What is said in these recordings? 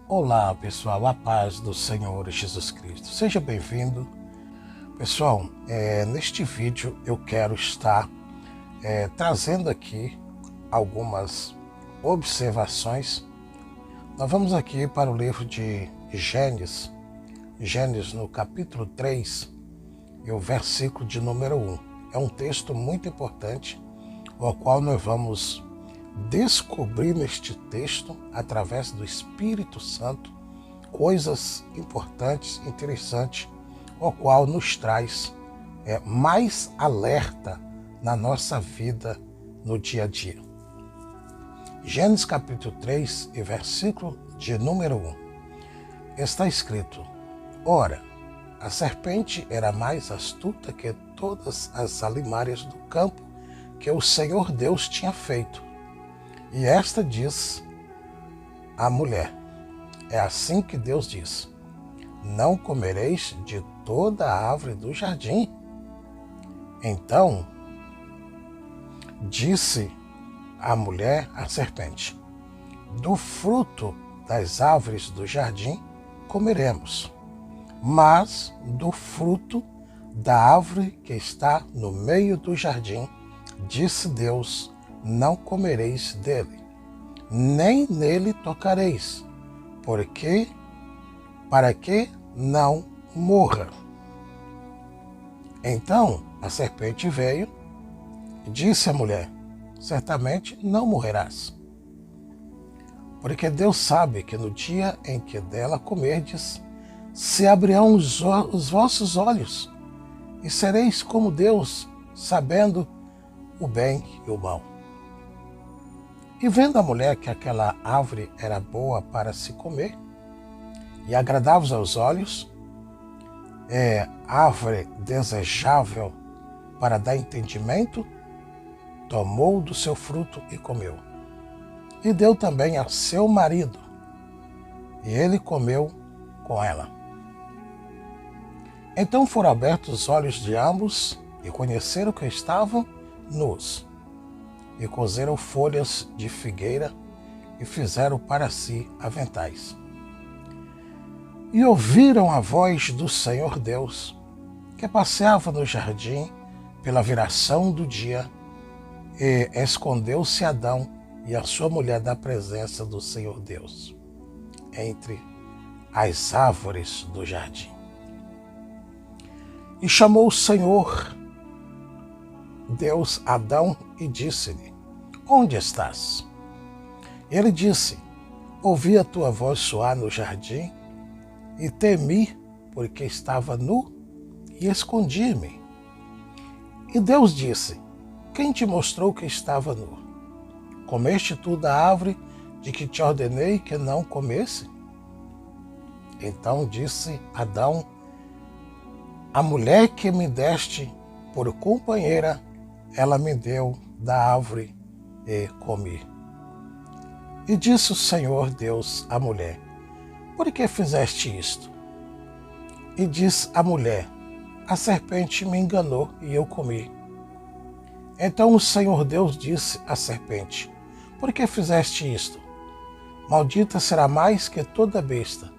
Olá pessoal, a paz do Senhor Jesus Cristo. Seja bem-vindo. Pessoal, neste vídeo eu quero estar trazendo aqui algumas observações. Nós vamos aqui para o livro de Gênesis, no capítulo 3 e o versículo de número 1. É um texto muito importante, o qual nós vamos descobrir neste texto, através do Espírito Santo, coisas importantes, interessantes, o qual nos traz mais alerta na nossa vida no dia a dia. Gênesis capítulo 3 e versículo de número 1. Está escrito: Ora, a serpente era mais astuta que todas as alimárias do campo que o Senhor Deus tinha feito. E esta diz à mulher: é assim que Deus diz: não comereis de toda a árvore do jardim. Então disse a mulher à serpente: do fruto das árvores do jardim comeremos, mas do fruto da árvore que está no meio do jardim, disse Deus, não comereis dele, nem nele tocareis, porque para que não morra. Então a serpente veio e disse à mulher: certamente não morrerás, porque Deus sabe que no dia em que dela comerdes, se abrirão os vossos olhos, e sereis como Deus, sabendo o bem e o mal. E vendo a mulher que aquela árvore era boa para se comer, e agradável aos olhos, árvore desejável para dar entendimento, tomou do seu fruto e comeu. E deu também ao seu marido, e ele comeu com ela. Então foram abertos os olhos de ambos, e conheceram que estavam nus. E cozeram folhas de figueira e fizeram para si aventais. E ouviram a voz do Senhor Deus, que passeava no jardim pela viração do dia, e escondeu-se Adão e a sua mulher da presença do Senhor Deus, entre as árvores do jardim. E chamou o Senhor Deus Adão e disse-lhe: onde estás? Ele disse: ouvi a tua voz soar no jardim e temi, porque estava nu e escondi-me. E Deus disse: quem te mostrou que estava nu? Comeste tu da árvore de que te ordenei que não comesse? Então disse Adão: a mulher que me deste por companheira, ela me deu da árvore e comi. E disse o Senhor Deus à mulher: por que fizeste isto? E disse a mulher: a serpente me enganou e eu comi. Então o Senhor Deus disse à serpente: por que fizeste isto? Maldita será mais que toda besta,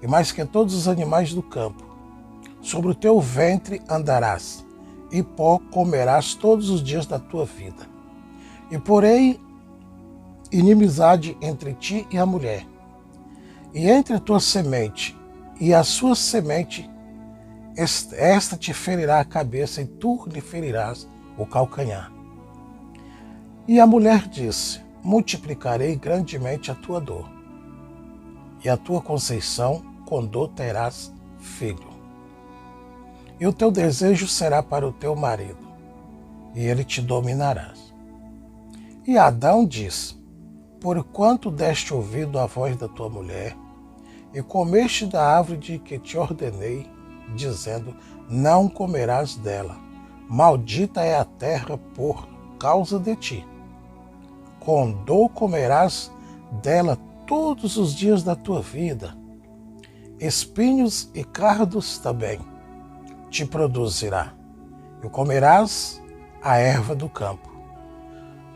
e mais que todos os animais do campo. Sobre o teu ventre andarás, e pó comerás todos os dias da tua vida. E porei inimizade entre ti e a mulher, e entre a tua semente e a sua semente, esta te ferirá a cabeça, e tu lhe ferirás o calcanhar. E a mulher disse: multiplicarei grandemente a tua dor, e a tua conceição com dor terás filho. E o teu desejo será para o teu marido, e ele te dominará. E Adão disse: porquanto deste ouvido à voz da tua mulher, e comeste da árvore de que te ordenei, dizendo: não comerás dela, maldita é a terra por causa de ti. Com dor comerás dela todos os dias da tua vida, espinhos e cardos também te produzirá, e comerás a erva do campo.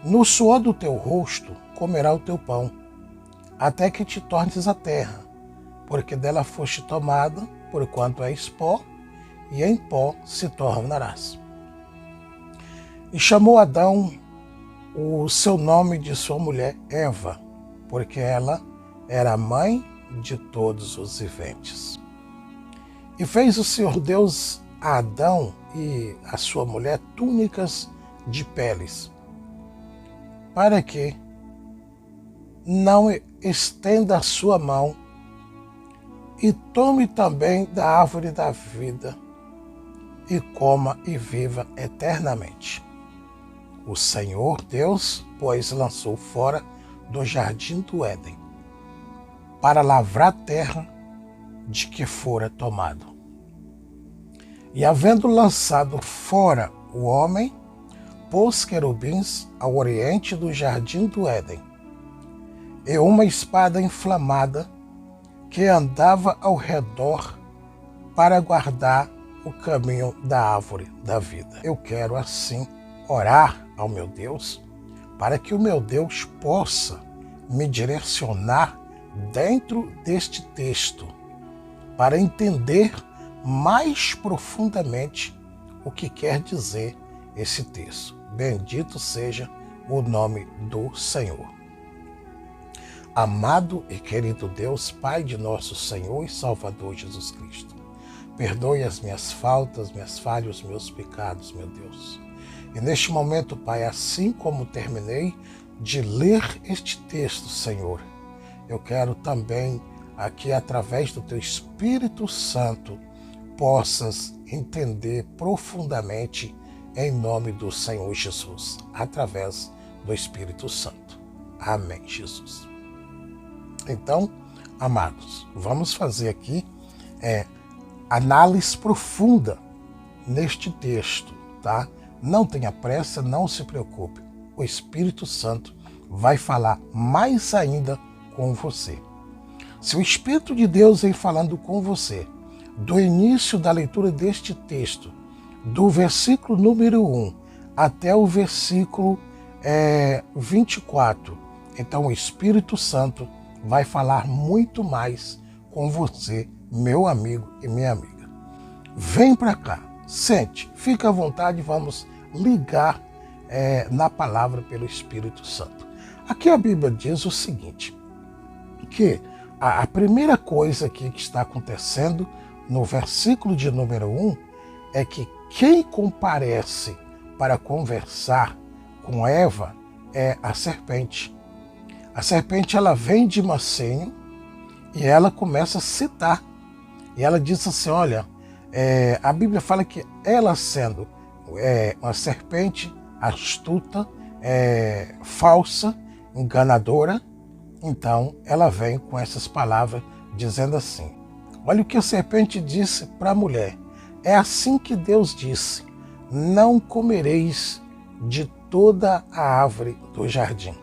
No suor do teu rosto comerá o teu pão, até que te tornes a terra, porque dela foste tomado, porquanto és pó, e em pó se tornarás. E chamou Adão o seu nome de sua mulher Eva, porque ela era a mãe de todos os viventes. E fez o Senhor Deus a Adão e a sua mulher túnicas de peles, para que não estenda a sua mão e tome também da árvore da vida e coma e viva eternamente. O Senhor Deus, pois, lançou fora do jardim do Éden, para lavrar a terra de que fora tomado. E havendo lançado fora o homem, pôs querubins ao oriente do jardim do Éden, e uma espada inflamada que andava ao redor para guardar o caminho da árvore da vida. Eu quero assim orar ao meu Deus, para que o meu Deus possa me direcionar dentro deste texto, para entender mais profundamente o que quer dizer esse texto. Bendito seja o nome do Senhor. Amado e querido Deus, Pai de nosso Senhor e Salvador Jesus Cristo, perdoe as minhas faltas, minhas falhas, meus pecados, meu Deus. E neste momento, Pai, assim como terminei de ler este texto, Senhor, eu quero também, aqui através do Teu Espírito Santo, possas entender profundamente em nome do Senhor Jesus, através do Espírito Santo. Amém, Jesus. Então, amados, vamos fazer aqui análise profunda neste texto, tá? Não tenha pressa, não se preocupe. O Espírito Santo vai falar mais ainda com você. Se o Espírito de Deus vem falando com você, do início da leitura deste texto, do versículo número 1 até o versículo 24, então o Espírito Santo vai falar muito mais com você, meu amigo e minha amiga. Vem para cá, sente, fica à vontade, vamos ligar na palavra pelo Espírito Santo. Aqui a Bíblia diz o seguinte, que a primeira coisa aqui que está acontecendo no versículo de número 1 é que quem comparece para conversar com Eva é a serpente. A serpente, ela vem de mansinho e ela começa a citar. E ela diz assim, olha, a Bíblia fala que ela sendo uma serpente astuta, falsa, enganadora, então ela vem com essas palavras dizendo assim, olha o que a serpente disse para a mulher, é assim que Deus disse, não comereis de toda a árvore do jardim.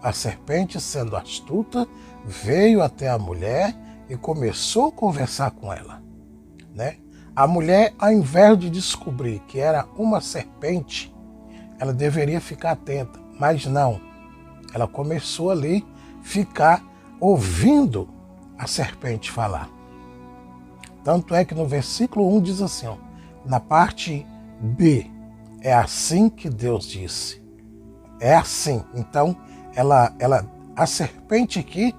A serpente, sendo astuta, veio até a mulher e começou a conversar com ela, né? A mulher, ao invés de descobrir que era uma serpente, ela deveria ficar atenta, mas não. Ela começou ali a ficar ouvindo a serpente falar. Tanto é que no versículo 1 diz assim, ó, na parte B, é assim que Deus disse. É assim. Então, a serpente aqui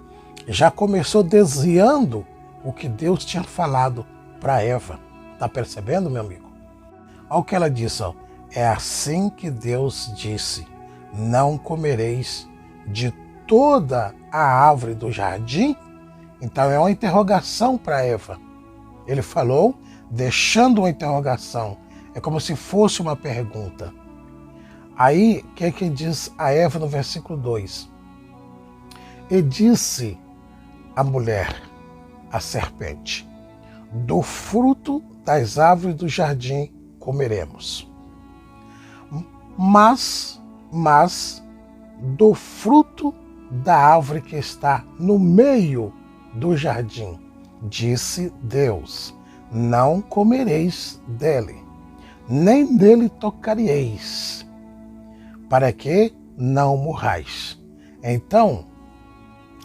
já começou desviando o que Deus tinha falado para Eva. Está percebendo, meu amigo? Olha o que ela disse, ó, é assim que Deus disse, não comereis de toda a árvore do jardim. Então é uma interrogação para Eva. Ele falou, deixando uma interrogação. É como se fosse uma pergunta. Aí, o que é que diz a Eva no versículo 2? E disse a mulher, a serpente, do fruto das árvores do jardim comeremos. Mas do fruto da árvore que está no meio do jardim, disse Deus, não comereis dele, nem dele tocareis, para que não morrais. Então,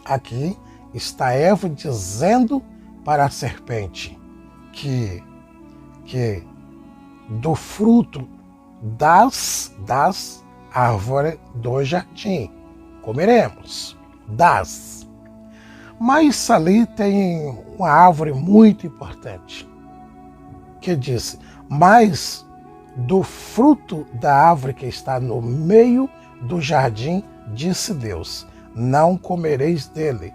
Aqui está Eva dizendo para a serpente que do fruto das árvores do jardim comeremos. Mas ali tem uma árvore muito importante que diz: mas do fruto da árvore que está no meio do jardim, disse Deus, não comereis dele,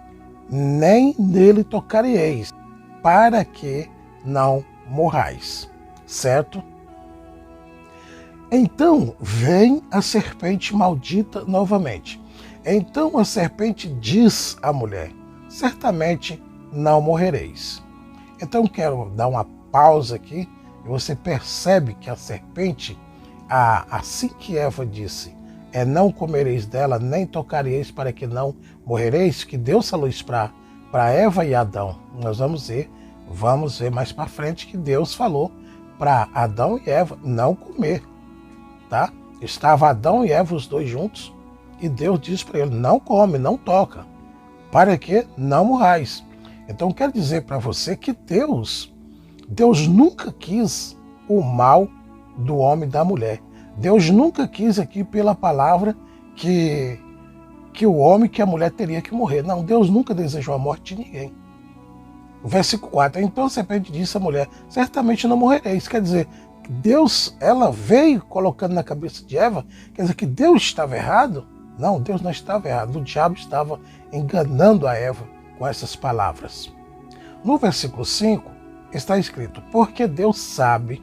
nem nele tocareis, para que não morrais. Certo? Então vem a serpente maldita novamente. Então a serpente diz à mulher: certamente não morrereis. Então quero dar uma pausa aqui e você percebe que a serpente, assim que Eva disse, não comereis dela, nem tocareis para que não morrereis, que Deus falou isso para Eva e Adão. Nós vamos ver mais para frente que Deus falou para Adão e Eva não comer, tá? Estava Adão e Eva os dois juntos e Deus disse para ele: não come, não toca, para que não morrais. Então quero dizer para você que Deus nunca quis o mal do homem e da mulher. Deus nunca quis aqui pela palavra que o homem, que a mulher teria que morrer. Não, Deus nunca desejou a morte de ninguém. Versículo 4. Então a serpente disse à mulher: certamente não morrereis. Quer dizer, Deus, ela veio colocando na cabeça de Eva, quer dizer que Deus estava errado? Não, Deus não estava errado. O diabo estava enganando a Eva com essas palavras. No versículo 5 está escrito: porque Deus sabe,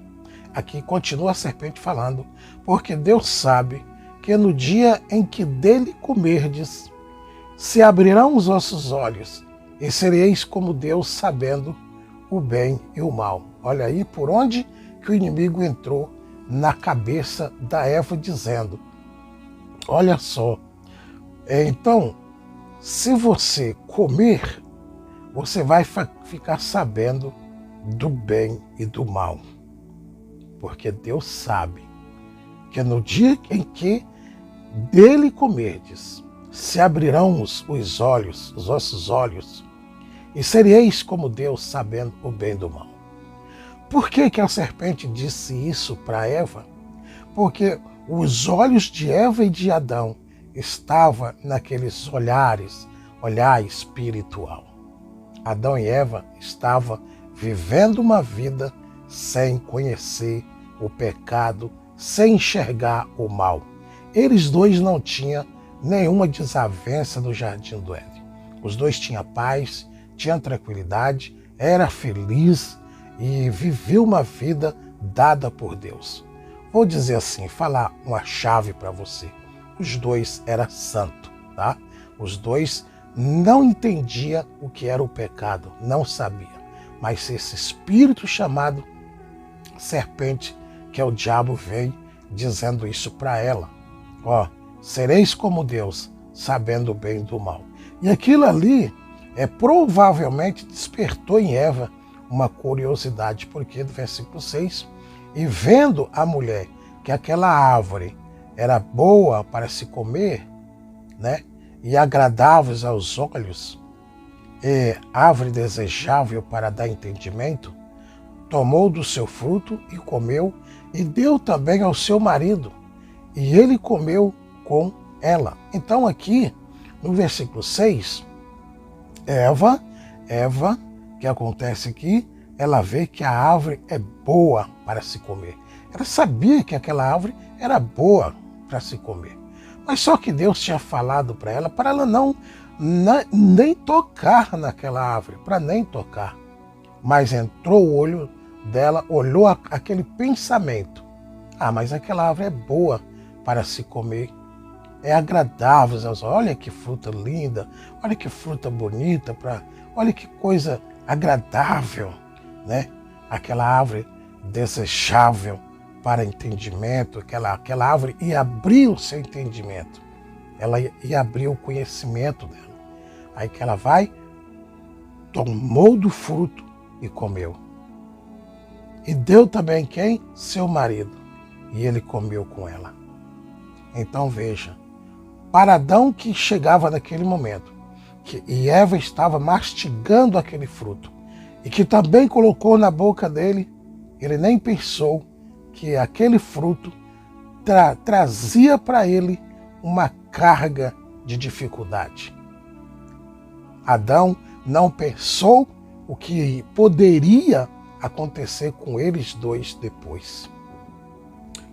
aqui continua a serpente falando, porque Deus sabe que no dia em que dele comerdes, se abrirão os vossos olhos, e sereis como Deus, sabendo o bem e o mal. Olha aí por onde que o inimigo entrou na cabeça da Eva, dizendo: olha só, então, se você comer, você vai ficar sabendo do bem e do mal. Porque Deus sabe que no dia em que dele comerdes, se abrirão os olhos, os vossos olhos, e sereis como Deus, sabendo o bem do mal. Por que a serpente disse isso para Eva? Porque os olhos de Eva e de Adão estavam naqueles olhar espiritual. Adão e Eva estavam vivendo uma vida sem conhecer o pecado, sem enxergar o mal. Eles dois não tinham nenhuma desavença no jardim do Éden. Os dois tinham paz, tinham tranquilidade, era feliz e viveu uma vida dada por Deus. Vou dizer assim, falar uma chave para você. Os dois eram santos, tá? Os dois não entendiam o que era o pecado, não sabia. Mas esse espírito chamado serpente, que é o diabo, veio dizendo isso para ela. Ó, sereis como Deus, sabendo o bem do mal. E aquilo ali provavelmente despertou em Eva uma curiosidade, porque no versículo 6, e vendo a mulher que aquela árvore era boa para se comer, né, e agradáveis aos olhos, e árvore desejável para dar entendimento, tomou do seu fruto e comeu, e deu também ao seu marido, e ele comeu com ela. Então aqui, no versículo 6, Eva, que acontece aqui, ela vê que a árvore é boa para se comer. Ela sabia que aquela árvore era boa para se comer. Mas só que Deus tinha falado para ela não nem tocar naquela árvore, para nem tocar. Mas entrou o olho dela, olhou aquele pensamento. Ah, mas aquela árvore é boa para se comer. É agradável aos olhos. Olha que fruta linda, olha que fruta bonita, olha que coisa agradável, né? Aquela árvore desejável para entendimento, aquela árvore ia abrir o seu entendimento, ela ia abrir o conhecimento dela. Aí que ela vai, tomou do fruto e comeu. E deu também quem? Seu marido. E ele comeu com ela. Então veja, para Adão, que chegava naquele momento, e Eva estava mastigando aquele fruto, e que também colocou na boca dele, ele nem pensou que aquele fruto trazia para ele uma carga de dificuldade. Adão não pensou o que poderia acontecer com eles dois depois.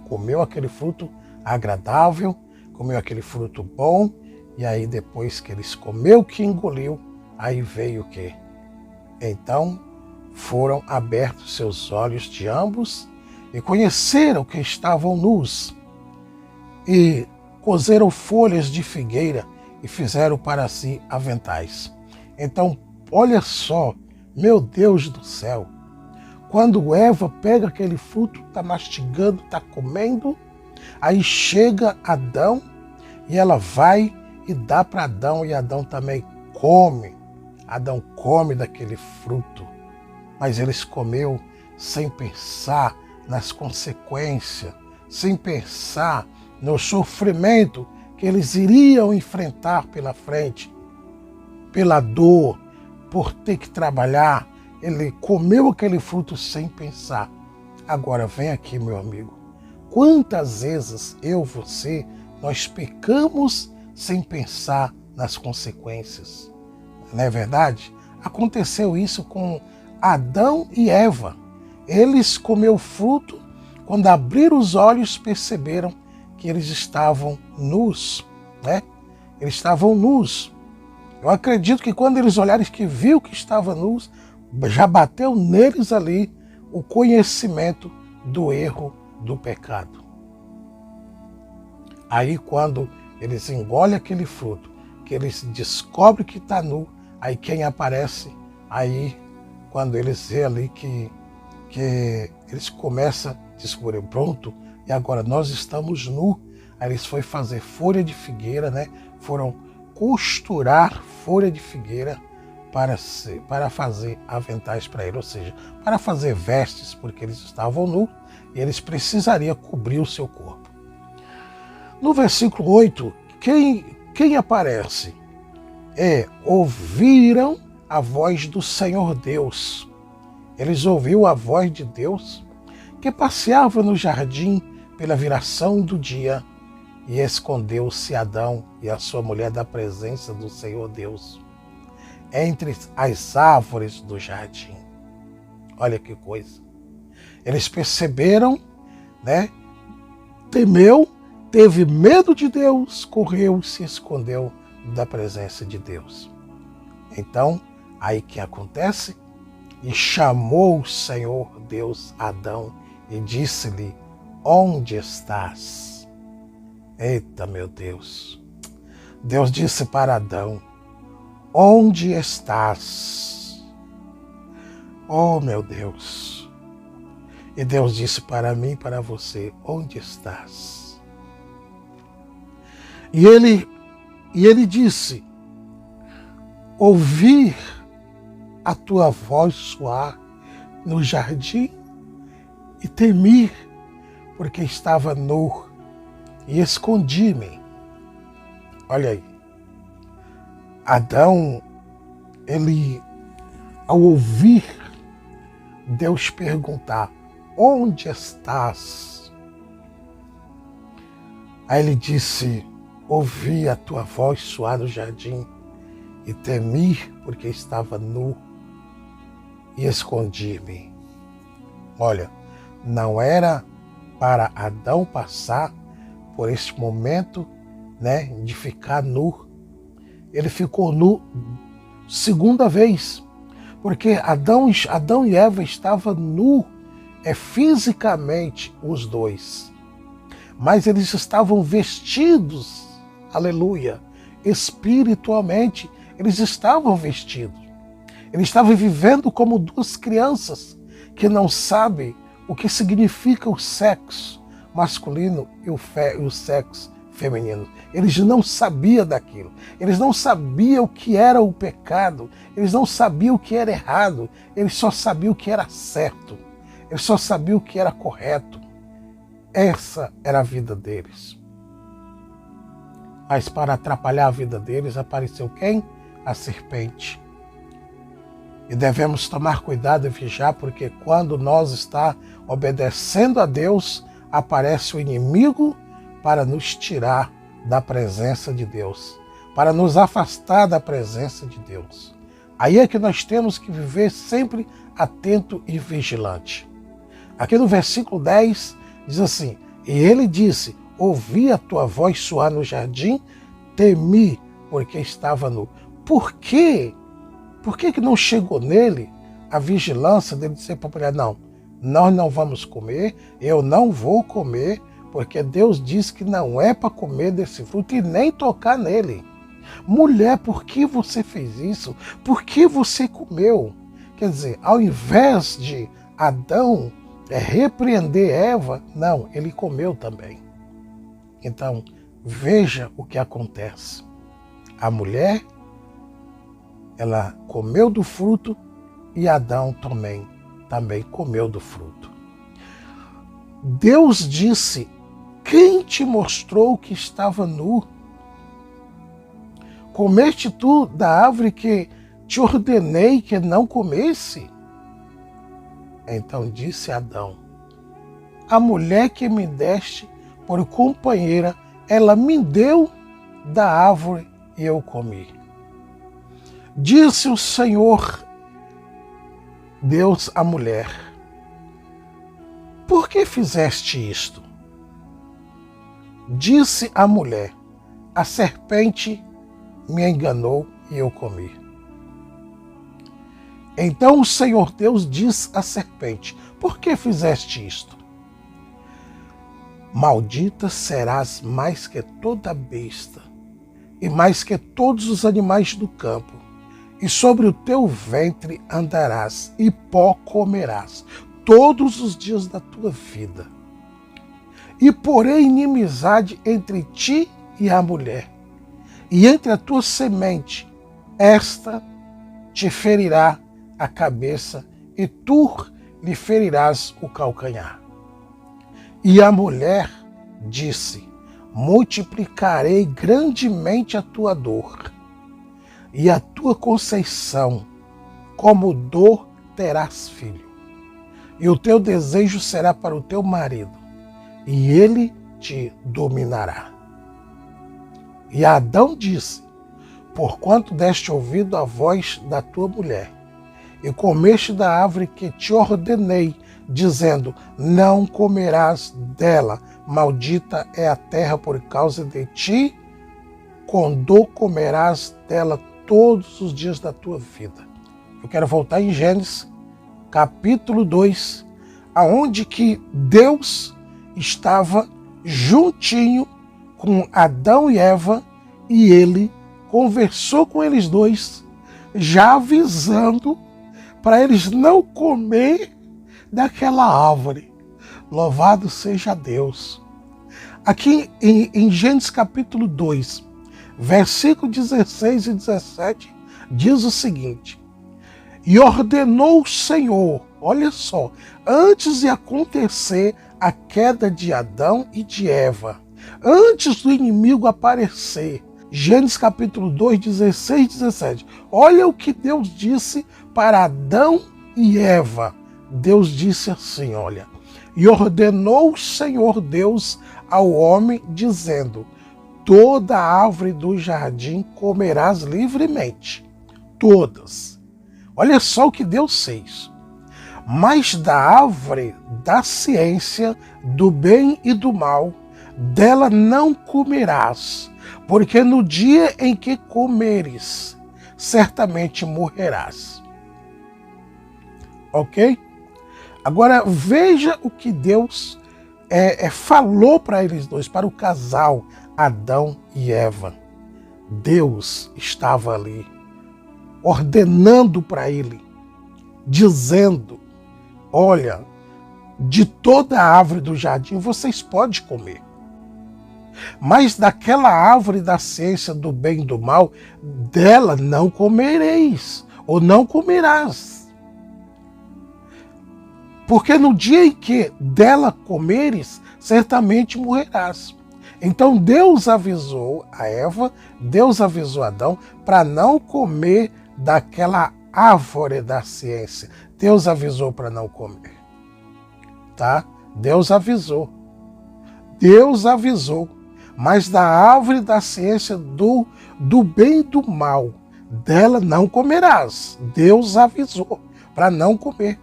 Comeu aquele fruto agradável, comeu aquele fruto bom, e aí depois que eles comeu, que engoliu, aí veio o quê? Então foram abertos seus olhos de ambos e conheceram que estavam nus, e cozeram folhas de figueira e fizeram para si aventais. Então, olha só, meu Deus do céu, quando Eva pega aquele fruto, está mastigando, está comendo, aí chega Adão e ela vai e dá para Adão, e Adão também come. Adão come daquele fruto, mas eles comeu sem pensar nas consequências, sem pensar no sofrimento que eles iriam enfrentar pela frente, pela dor, por ter que trabalhar. Ele comeu aquele fruto sem pensar. Agora vem aqui, meu amigo. Quantas vezes eu, você, nós pecamos sem pensar nas consequências? Não é verdade? Aconteceu isso com Adão e Eva. Eles comeram o fruto, quando abriram os olhos perceberam que eles estavam nus, né? Eles estavam nus. Eu acredito que quando eles olharam que viu que estava nus, já bateu neles ali o conhecimento do erro, do pecado. Aí quando eles engolem aquele fruto, que eles descobrem que está nu, aí quem aparece? Aí quando eles vê ali que eles começam a descobrir, pronto, e agora nós estamos nu. Aí eles foram fazer folha de figueira, né? Foram costurar folha de figueira para fazer aventais para ele, ou seja, para fazer vestes, porque eles estavam nus e eles precisariam cobrir o seu corpo. No versículo 8, quem aparece? Ouviram a voz do Senhor Deus. Eles ouviram a voz de Deus que passeava no jardim pela viração do dia, e escondeu-se Adão e a sua mulher da presença do Senhor Deus entre as árvores do jardim. Olha que coisa. Eles perceberam, né? Temeu, teve medo de Deus, correu, se escondeu da presença de Deus. Então, aí que acontece? E chamou o Senhor Deus Adão e disse-lhe: onde estás? Eita, meu Deus! Deus disse para Adão: onde estás? Oh, meu Deus! E Deus disse para mim e para você: onde estás? E ele disse: ouvir a tua voz soar no jardim e temi, porque estava nu e escondi-me. Olha aí. Adão, ele, ao ouvir Deus perguntar: onde estás? Aí ele disse: ouvi a tua voz soar no jardim e temi, porque estava nu e escondi-me. Olha, não era para Adão passar por esse momento, né, de ficar nu. Ele ficou nu segunda vez, porque Adão e Eva estavam nu, fisicamente os dois, mas eles estavam vestidos, aleluia, espiritualmente eles estavam vestidos. Eles estavam vivendo como duas crianças que não sabem o que significa o sexo masculino e o sexo feminino. Eles não sabiam daquilo. Eles não sabiam o que era o pecado. Eles não sabiam o que era errado. Eles só sabiam o que era certo. Eles só sabiam o que era correto. Essa era a vida deles. Mas para atrapalhar a vida deles, apareceu quem? a serpente. E devemos tomar cuidado e vigiar, porque quando nós está obedecendo a Deus, aparece o inimigo para nos tirar da presença de Deus, para nos afastar da presença de Deus. Aí é que nós temos que viver sempre atento e vigilante. Aqui no versículo 10 diz assim: e ele disse, ouvi a tua voz soar no jardim, temi, porque estava nu. Por quê? Por que não chegou nele a vigilância dele dizer para a mulher, não, nós não vamos comer, eu não vou comer, porque Deus disse que não é para comer desse fruto e nem tocar nele. Mulher, por que você fez isso? Por que você comeu? Quer dizer, ao invés de Adão repreender Eva, não, ele comeu também. Então, veja o que acontece. A mulher, ela comeu do fruto e Adão também comeu do fruto. Deus disse, quem te mostrou que estava nu? Comeste tu da árvore que te ordenei que não comesse? Então disse Adão, a mulher que me deste por companheira, ela me deu da árvore e eu comi. Disse o Senhor Deus à mulher, por que fizeste isto? Disse a mulher, a serpente me enganou e eu comi. Então o Senhor Deus disse à serpente, por que fizeste isto? Maldita serás mais que toda besta, e mais que todos os animais do campo, e sobre o teu ventre andarás, e pó comerás, todos os dias da tua vida. E porei inimizade entre ti e a mulher, e entre a tua semente, esta te ferirá a cabeça, e tu lhe ferirás o calcanhar. E a mulher disse, multiplicarei grandemente a tua dor, e a tua conceição, como dor terás filho, e o teu desejo será para o teu marido, e ele te dominará. E Adão disse, porquanto deste ouvido à voz da tua mulher, e comeste da árvore que te ordenei, dizendo, não comerás dela, maldita é a terra por causa de ti, com dor comerás dela todos os dias da tua vida. Eu quero voltar em Gênesis, capítulo 2, aonde que Deus estava juntinho com Adão e Eva, e ele conversou com eles dois, já avisando para eles não comer daquela árvore. Louvado seja Deus. Aqui em Gênesis capítulo 2, versículo 16 e 17, diz o seguinte, e ordenou o Senhor, olha só, antes de acontecer a queda de Adão e de Eva, antes do inimigo aparecer, Gênesis capítulo 2, 16 e 17, olha o que Deus disse para Adão e Eva. Deus disse assim, olha, e ordenou o Senhor Deus ao homem, dizendo, toda árvore do jardim comerás livremente, todas. Olha só o que Deus fez. Mas da árvore da ciência, do bem e do mal, dela não comerás, porque no dia em que comeres, certamente morrerás. Ok? Agora veja o que Deus falou para eles dois, para o casal Adão e Eva. Deus estava ali, ordenando para ele, dizendo, olha, de toda a árvore do jardim vocês podem comer, mas daquela árvore da ciência do bem e do mal, dela não comereis, ou não comerás. Porque no dia em que dela comeres, certamente morrerás. Então Deus avisou a Eva, Deus avisou Adão para não comer daquela árvore da ciência. Deus avisou para não comer. Tá? Deus avisou. Deus avisou. Mas da árvore da ciência do bem e do mal, dela não comerás. Deus avisou para não comer.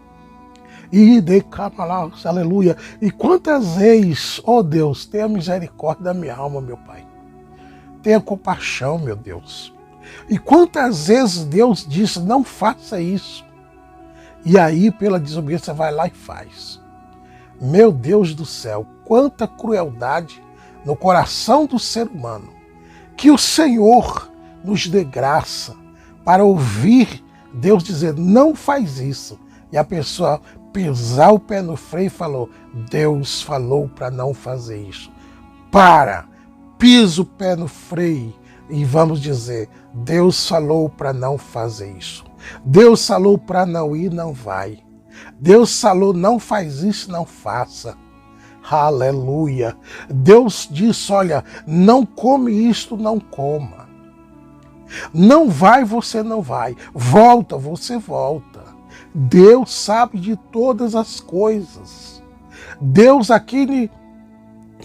E decamalas, aleluia. E quantas vezes, ó Deus, tenha misericórdia da minha alma, meu Pai. Tenha compaixão, meu Deus. E quantas vezes Deus disse, não faça isso. E aí, pela desobediência, vai lá e faz. Meu Deus do céu, quanta crueldade no coração do ser humano. Que o Senhor nos dê graça para ouvir Deus dizer, não faz isso. E a pessoa pisar o pé no freio e falou, Deus falou para não fazer isso. Pisa o pé no freio e vamos dizer, Deus falou para não fazer isso. Deus falou para não ir, não vai. Deus falou, não faz isso, não faça. Aleluia. Deus disse, olha, não come isto, não coma. Não vai, você não vai. Volta, você volta. Deus sabe de todas as coisas. Deus aqui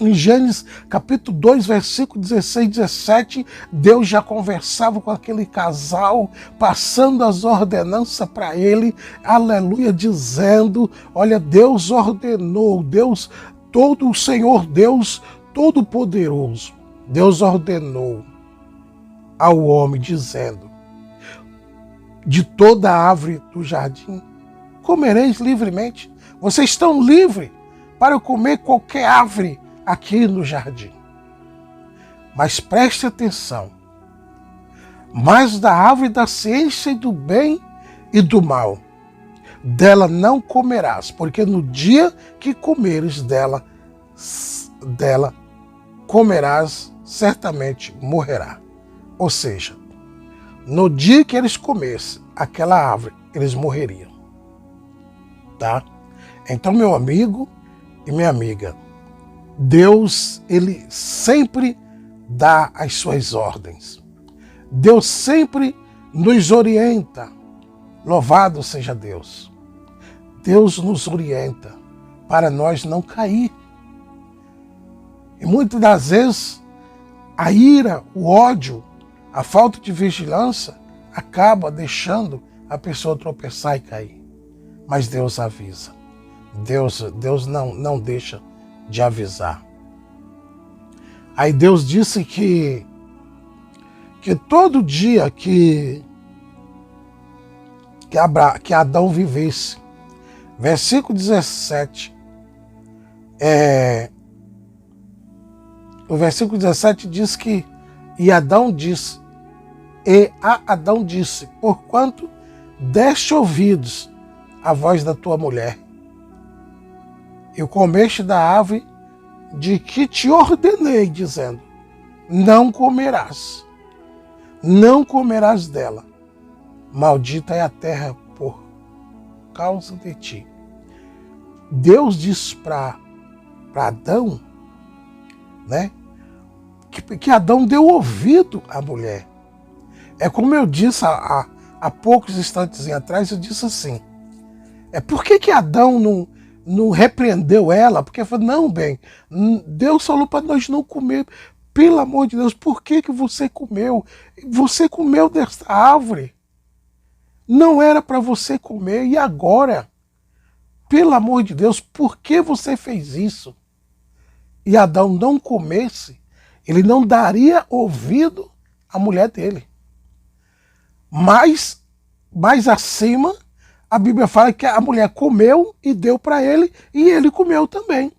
em Gênesis capítulo 2, versículo 16 e 17, Deus já conversava com aquele casal, passando as ordenanças para ele, aleluia, dizendo, olha, Deus ordenou, Deus, todo o Senhor Deus Todo-Poderoso, Deus ordenou ao homem, dizendo, de toda a árvore do jardim, comereis livremente. Vocês estão livres para comer qualquer árvore aqui no jardim. Mas preste atenção. Mas da árvore da ciência e do bem e do mal, dela não comerás, porque no dia que comeres dela comerás, certamente morrerá. Ou seja, no dia que eles comessem aquela árvore, eles morreriam. Tá? Então, meu amigo e minha amiga, Deus, ele sempre dá as suas ordens. Deus sempre nos orienta. Louvado seja Deus. Deus nos orienta para nós não cair. E muitas das vezes, a ira, o ódio, a falta de vigilância acaba deixando a pessoa tropeçar e cair. Mas Deus avisa. Deus não deixa de avisar. Aí Deus disse que todo dia que Adão vivesse, versículo 17, o versículo 17 diz que Adão disse, porquanto deste ouvidos à voz da tua mulher, e comeste da árvore de que te ordenei, dizendo, não comerás dela. Maldita é a terra por causa de ti. Deus diz para Adão, né, que Adão deu ouvido à mulher. É como eu disse há poucos instantes atrás, eu disse assim, por que Adão não repreendeu ela? Porque falou, não, bem, Deus falou para nós não comer. Pelo amor de Deus, por que você comeu? Você comeu dessa árvore. Não era para você comer. E agora? Pelo amor de Deus, por que você fez isso? E Adão não comesse, ele não daria ouvido à mulher dele. Mas, mais acima, a Bíblia fala que a mulher comeu e deu para ele, e ele comeu também.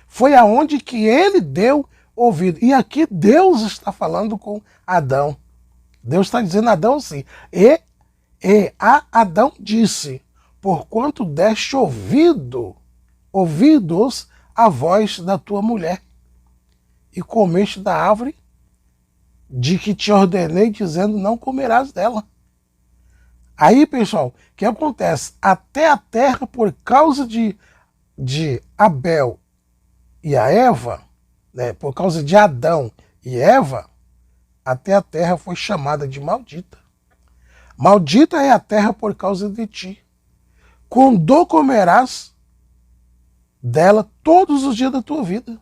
Foi aonde que ele deu ouvido. E aqui Deus está falando com Adão. Deus está dizendo a Adão assim, Adão disse, porquanto deste ouvidos à voz da tua mulher, e comeste da árvore de que te ordenei, dizendo, não comerás dela. Aí, pessoal, o que acontece? Até a terra, por causa de Abel e a Eva, né, por causa de Adão e Eva, até a terra foi chamada de maldita. Maldita é a terra por causa de ti. Com dor comerás dela todos os dias da tua vida.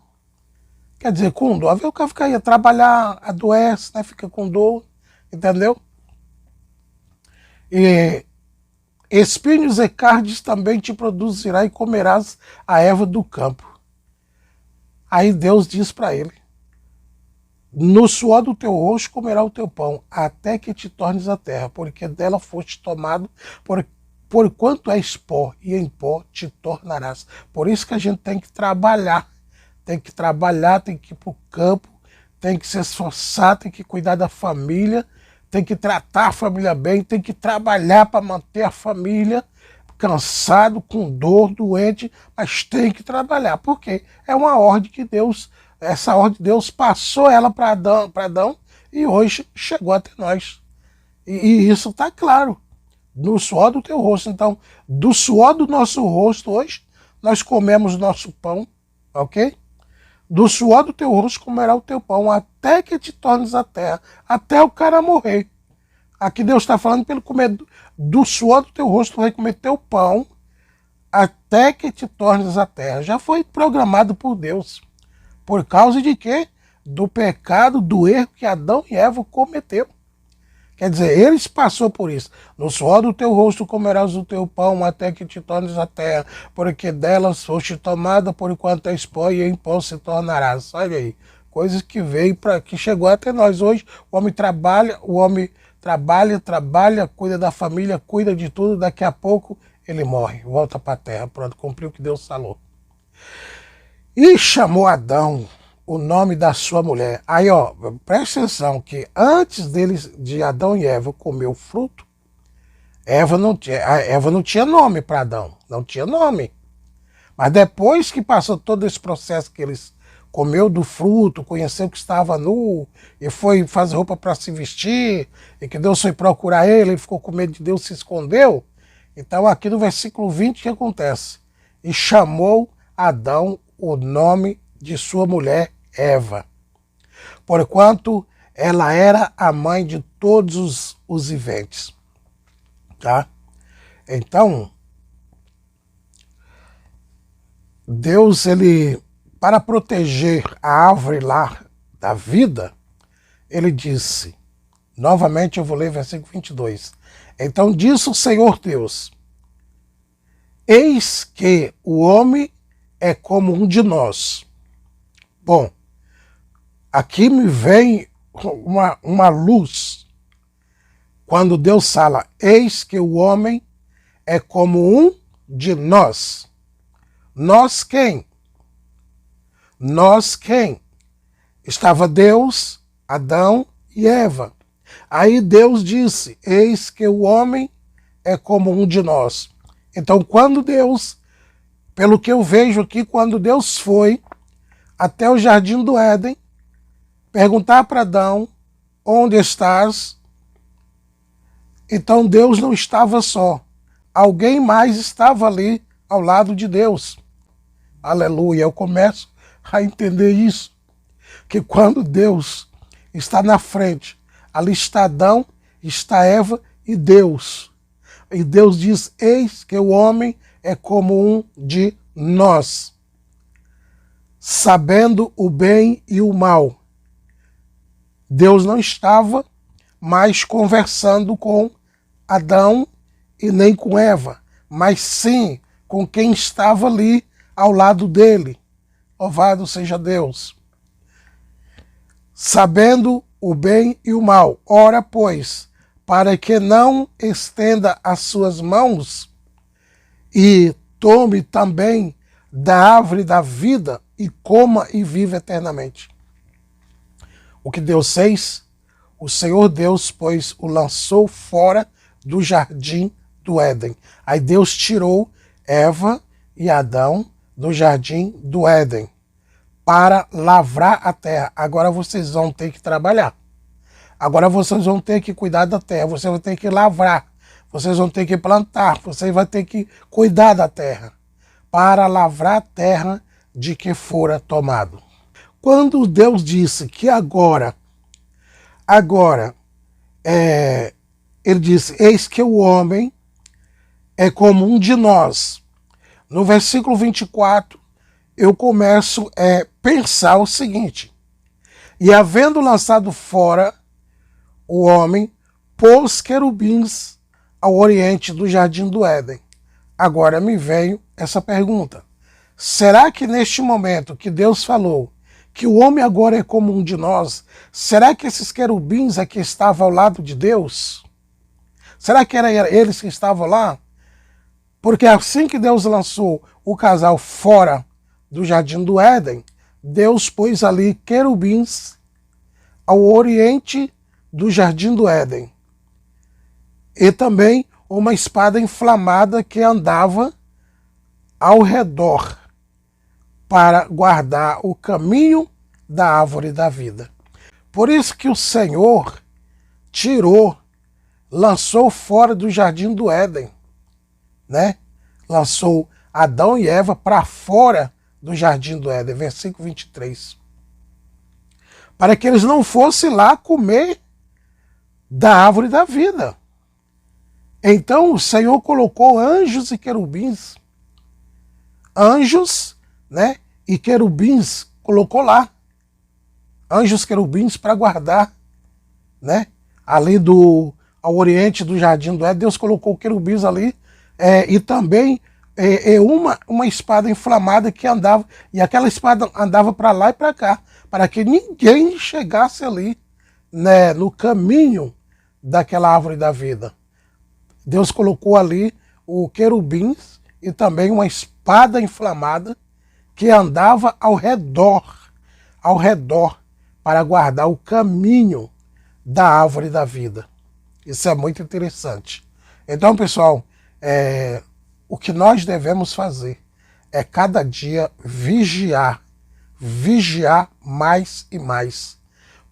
Quer dizer, com dor. O cara fica aí a trabalhar, adoece, né? Fica com dor, entendeu? E espinhos e cardes também te produzirá e comerás a erva do campo. Aí Deus diz para ele: no suor do teu rosto comerá o teu pão, até que te tornes a terra, porque dela foste tomado, por quanto és pó, e em pó te tornarás. Por isso que a gente tem que trabalhar. Tem que trabalhar, tem que ir para o campo, tem que se esforçar, tem que cuidar da família, tem que tratar a família bem, tem que trabalhar para manter a família, cansado, com dor, doente, mas tem que trabalhar. Por quê? É uma ordem que Deus, essa ordem de Deus passou ela para Adão e hoje chegou até nós. E isso está claro. No suor do teu rosto. Então, do suor do nosso rosto hoje, nós comemos nosso pão, ok? Do suor do teu rosto comerá o teu pão, até que te tornes a terra, até o cara morrer. Aqui Deus está falando para ele comer do suor do teu rosto, vai comer teu pão, até que te tornes a terra. Já foi programado por Deus. Por causa de quê? Do pecado, do erro que Adão e Eva cometeu. Quer dizer, eles passou por isso. No suor do teu rosto comerás o teu pão, até que te tornes a terra, porque delas foste tomada, por enquanto és pó, e em pó se tornarás. Olha aí, coisas que veio que chegou até nós hoje. O homem trabalha, cuida da família, cuida de tudo, daqui a pouco ele morre, volta para a terra. Pronto, cumpriu o que Deus falou. E chamou Adão o nome da sua mulher. Aí, ó, presta atenção que antes de Adão e Eva comer o fruto, Eva não tinha nome para Adão, não tinha nome. Mas depois que passou todo esse processo que eles comeu do fruto, conheceu que estava nu, e foi fazer roupa para se vestir, e que Deus foi procurar ele ficou com medo de Deus, se escondeu. Então aqui no versículo 20 o que acontece? E chamou Adão o nome de sua mulher Eva, porquanto ela era a mãe de todos os viventes. Tá? Então, Deus, ele, para proteger a árvore lá da vida, ele disse, novamente eu vou ler versículo 22. Então disse o Senhor Deus: eis que o homem é como um de nós. Bom, aqui me vem uma luz. Quando Deus fala, eis que o homem é como um de nós. Nós quem? Nós quem? Estava Deus, Adão e Eva. Aí Deus disse, eis que o homem é como um de nós. Então quando Deus, pelo que eu vejo aqui, quando Deus foi até o jardim do Éden, perguntar para Adão, onde estás? Então Deus não estava só. Alguém mais estava ali ao lado de Deus. Aleluia. Eu começo a entender isso. Que quando Deus está na frente, ali está Adão, está Eva e Deus. E Deus diz, eis que o homem é como um de nós, sabendo o bem e o mal. Deus não estava mais conversando com Adão e nem com Eva, mas sim com quem estava ali ao lado dele. Louvado seja Deus. Sabendo o bem e o mal. Ora, pois, para que não estenda as suas mãos e tome também da árvore da vida e coma e viva eternamente. O que Deus fez? O Senhor Deus, pois, o lançou fora do jardim do Éden. Aí Deus tirou Eva e Adão do jardim do Éden para lavrar a terra. Agora vocês vão ter que trabalhar. Agora vocês vão ter que cuidar da terra. Vocês vão ter que lavrar. Vocês vão ter que plantar. Vocês vão ter que cuidar da terra para lavrar a terra de que fora tomado. quando Deus disse que agora, ele disse, eis que o homem é como um de nós. No versículo 24, eu começo a pensar o seguinte: e havendo lançado fora o homem, pôs querubins ao oriente do jardim do Éden. Agora me veio essa pergunta: será que neste momento que Deus falou que o homem agora é como um de nós, será que esses querubins aqui estavam ao lado de Deus? Será que eram eles que estavam lá? Porque assim que Deus lançou o casal fora do jardim do Éden, Deus pôs ali querubins ao oriente do jardim do Éden. E também uma espada inflamada que andava ao redor para guardar o caminho da árvore da vida. Por isso que o Senhor lançou fora do jardim do Éden, né? Lançou Adão e Eva para fora do jardim do Éden, versículo 23. Para que eles não fossem lá comer da árvore da vida. Então o Senhor colocou anjos e querubins. Anjos, né? E querubins colocou lá. Anjos querubins para guardar, né? Ali ao oriente do jardim do Éden, Deus colocou querubins ali, e também uma espada inflamada que andava, e aquela espada andava para lá e para cá, para que ninguém chegasse ali, né, no caminho daquela árvore da vida. Deus colocou ali o querubins e também uma espada inflamada que andava ao redor, para guardar o caminho da árvore da vida. Isso é muito interessante. Então, pessoal, o que nós devemos fazer é cada dia vigiar mais e mais.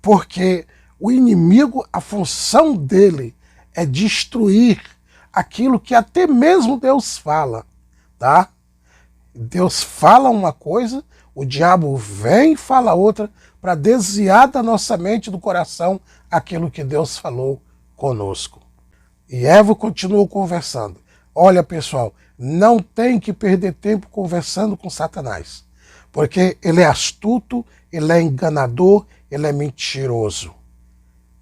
Porque o inimigo, a função dele é destruir aquilo que até mesmo Deus fala, tá? Deus fala uma coisa, o diabo vem e fala outra para desviar da nossa mente, do coração, aquilo que Deus falou conosco. E Eva continuou conversando. Olha, pessoal, não tem que perder tempo conversando com Satanás, porque ele é astuto, ele é enganador, ele é mentiroso,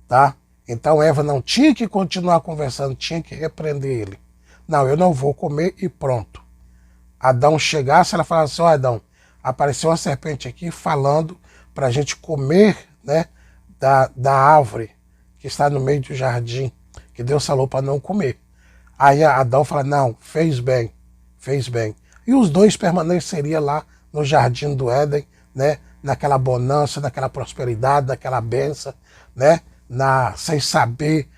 tá? Então Eva não tinha que continuar conversando, tinha que repreender ele. Não, eu não vou comer e pronto. Adão chegasse, ela falasse assim: ó, Adão, apareceu uma serpente aqui falando para a gente comer, né, da árvore que está no meio do jardim, que Deus falou para não comer. Aí Adão fala: não, fez bem. E os dois permaneceriam lá no jardim do Éden, né, naquela bonança, naquela prosperidade, naquela bênção, né, sem saber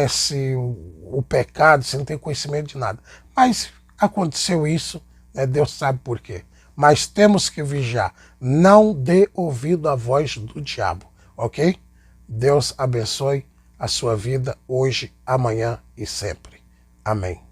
se o pecado, sem ter conhecimento de nada. Mas aconteceu isso, né, Deus sabe por quê. Mas temos que vigiar. Não dê ouvido à voz do diabo, ok? Deus abençoe a sua vida hoje, amanhã e sempre. Amém.